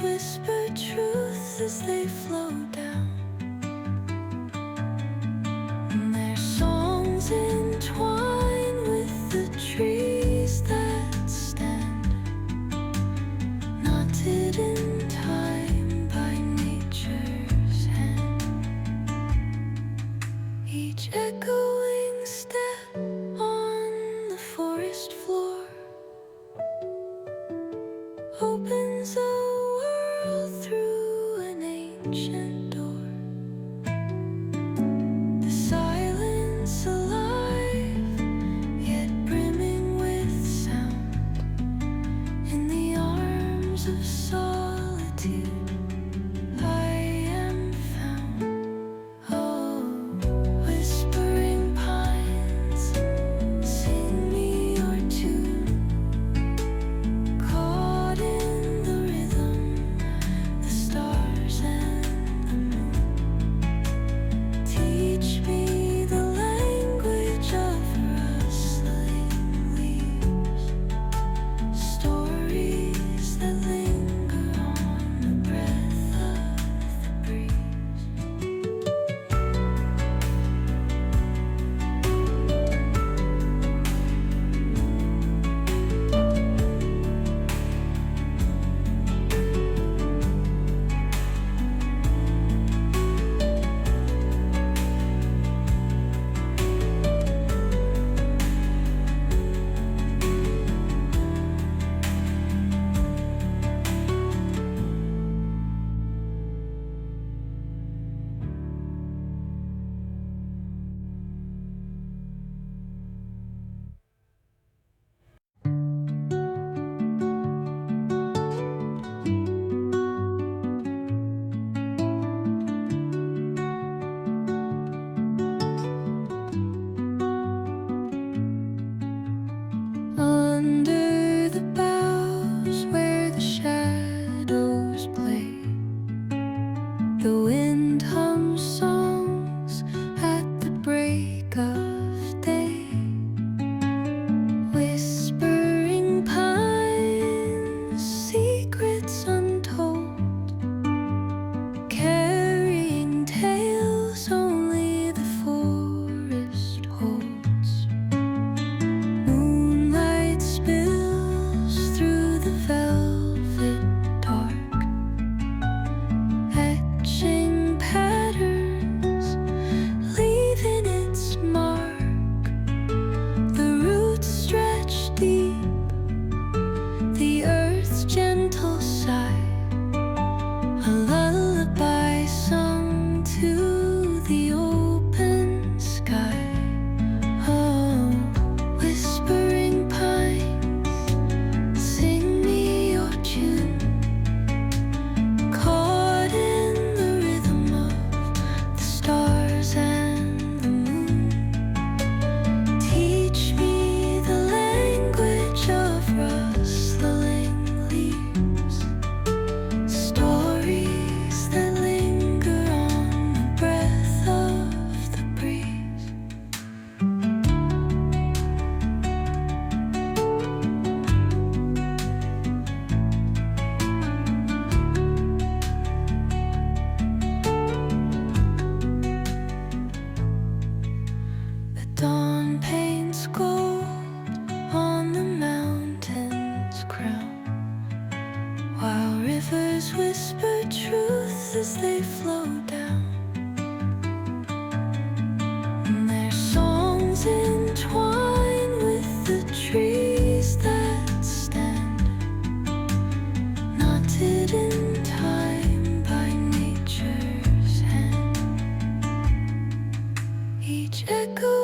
whisper truth as they flow down, and their songs entwine with the trees that stand, knotted in time by nature's hand. Each echoing step on the forest floor opens a world through an ancient door. The silence alive, yet brimming with sound. In the arms of solitude I am found. Oh, whispering pines, sing me your tune. Caught in the rhythm, the stars and the moon. Teach me the language of rustling leaves, stories that linger on the breath of the breeze. Under the boughs where the shadows play, the wind hums songs at the break of day. Whispering pines, secrets untold, carrying tales only the forest holds. Moonlight spills through the velvet dark, etching patterns, leaving its mark. The roots stretch deep, the earth's gentle sigh, a lullaby sung to the open sky. Oh, whispering pines, sing me your tune. Caught in the rhythm of the stars and the moon. Teach me the language of rustling leaves, stories that linger on the breath of the breeze. The dawn paints gold on the mountain's crown, while rivers whisper truth as they flow down, and their songs entwine with the trees that stand, knotted in time by nature's hand. Each echo